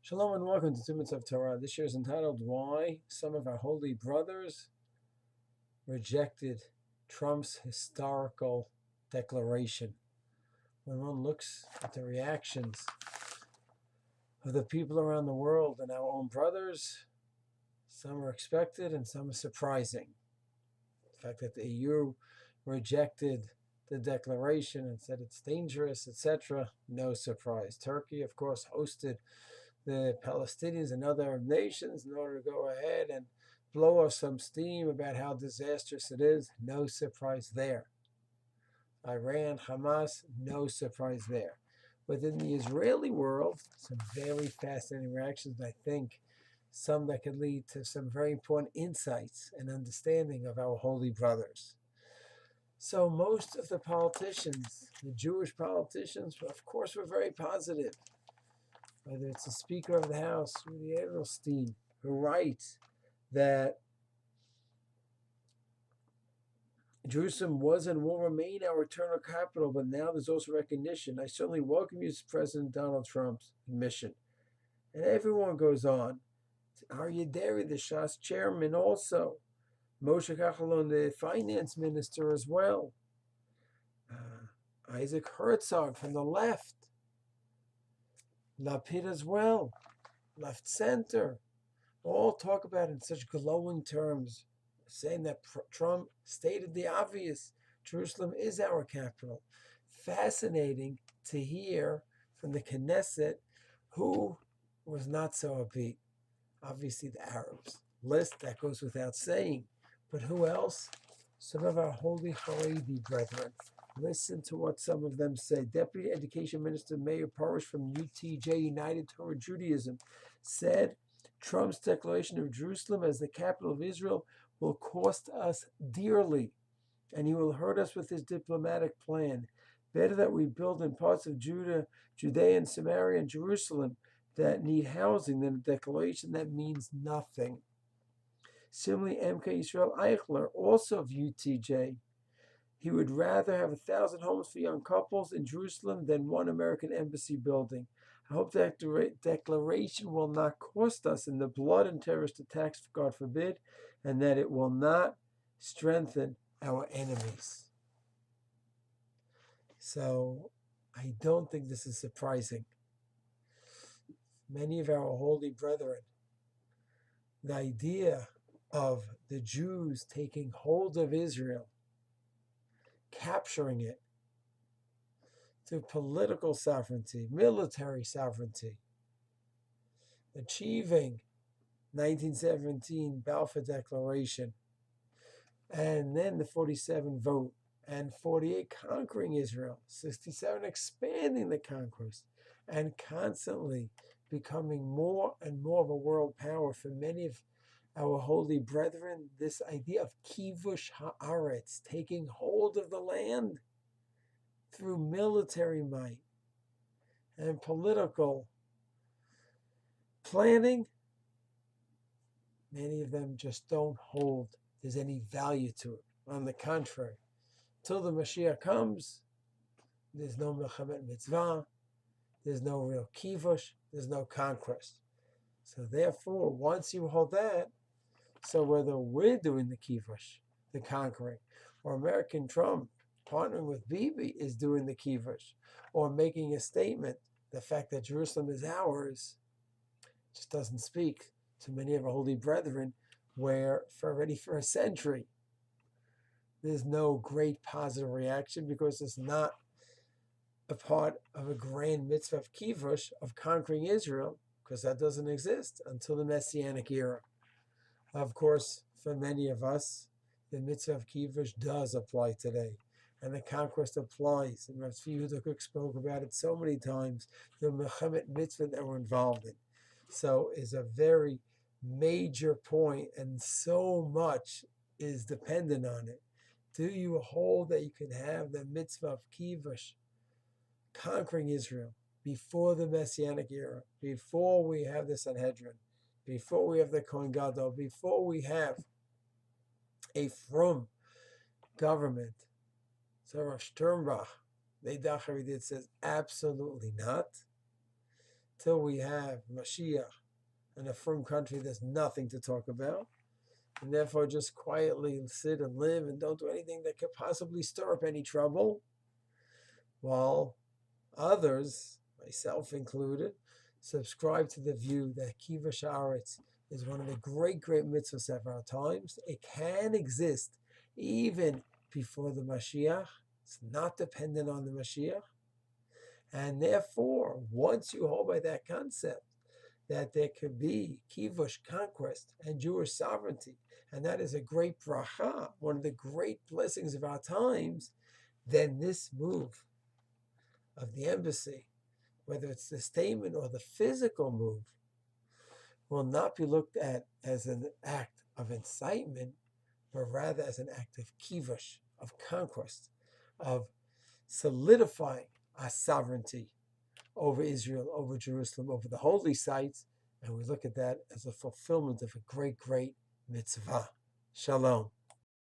Shalom and welcome to 2 Minutes of Torah. This year is entitled Why Some of Our Holy Brothers Rejected Trump's Historical Declaration. When one looks at the reactions of the people around the world and our own brothers, some are expected and some are surprising. The fact that the EU rejected the declaration and said it's dangerous, etc., no surprise. Turkey, of course, hosted the Palestinians and other nations in order to go ahead and blow off some steam about how disastrous it is. No surprise there. Iran, Hamas, no surprise there. Within the Israeli world, some very fascinating reactions, I think, some that could lead to some very important insights and understanding of our holy brothers. So most of the politicians, the Jewish politicians, of course, were very positive. Whether it's the Speaker of the House, Rudy Edelstein, who writes that Jerusalem was and will remain our eternal capital, but now there's also recognition. I certainly welcome you to President Donald Trump's admission. And everyone goes on. Aryeh Deri, the Shas chairman, also. Moshe Kachalon, the finance minister, as well. Isaac Herzog from the left. Lapid as well. Left center. All talk about it in such glowing terms, saying that Trump stated the obvious. Jerusalem is our capital. Fascinating to hear from the Knesset who was not so upbeat. Obviously the Arabs. List, that goes without saying. But who else? Some of our holy Haredi brethren. Listen to what some of them say. Deputy Education Minister Meir Porush from UTJ, United Torah Judaism, said Trump's declaration of Jerusalem as the capital of Israel will cost us dearly, and he will hurt us with his diplomatic plan. Better that we build in parts of Judea and Samaria and Jerusalem that need housing than a declaration that means nothing. Similarly, MK Israel Eichler, also of UTJ, he would rather have 1,000 homes for young couples in Jerusalem than one American embassy building. I hope that declaration will not cost us in the blood and terrorist attacks, God forbid, and that it will not strengthen our enemies. So I don't think this is surprising. Many of our holy brethren, the idea of the Jews taking hold of Israel, capturing it through political sovereignty, military sovereignty, achieving 1917 Balfour Declaration, and then the 47 vote, and 48 conquering Israel, 67 expanding the conquest, and constantly becoming more and more of a world power for many of our holy brethren. This idea of kivush haaretz, taking hold of the land through military might and political planning, many of them just don't hold there's any value to it. On the contrary, till the Mashiach comes, there's no Melchamet Mitzvah, there's no real kivush, there's no conquest. So therefore, once you hold that, so whether we're doing the kivush, the conquering, or American Trump partnering with Bibi is doing the kivush, or making a statement, the fact that Jerusalem is ours just doesn't speak to many of our holy brethren, where already for a century there's no great positive reaction because it's not a part of a grand mitzvah of kivush, of conquering Israel, because that doesn't exist until the Messianic era. Of course, for many of us, the mitzvah of kivush does apply today, and the conquest applies. And Rav Tzvi Yehuda Kook spoke about it so many times, the Mechamet mitzvah that we're involved in. So is a very major point, and so much is dependent on it. Do you hold that you can have the mitzvah of kivush, conquering Israel, before the Messianic era, before we have the Sanhedrin, before we have the Kohen Gadol, before we have a frum government? So Rav Sternbach, the Dachari did says absolutely not. till we have Mashiach and a firm country, there's nothing to talk about. And therefore just quietly sit and live and don't do anything that could possibly stir up any trouble. While others, myself included, subscribe to the view that Kivush Haaretz is one of the great mitzvahs of our times. It can exist even before the Mashiach. It's not dependent on the Mashiach. And therefore, once you hold by that concept, that there could be Kivush, conquest, and Jewish sovereignty, and that is a great bracha, one of the great blessings of our times, then this move of the embassy, whether it's the statement or the physical move, will not be looked at as an act of incitement, but rather as an act of kivush, of conquest, of solidifying our sovereignty over Israel, over Jerusalem, over the holy sites, and we look at that as a fulfillment of a great mitzvah. Shalom.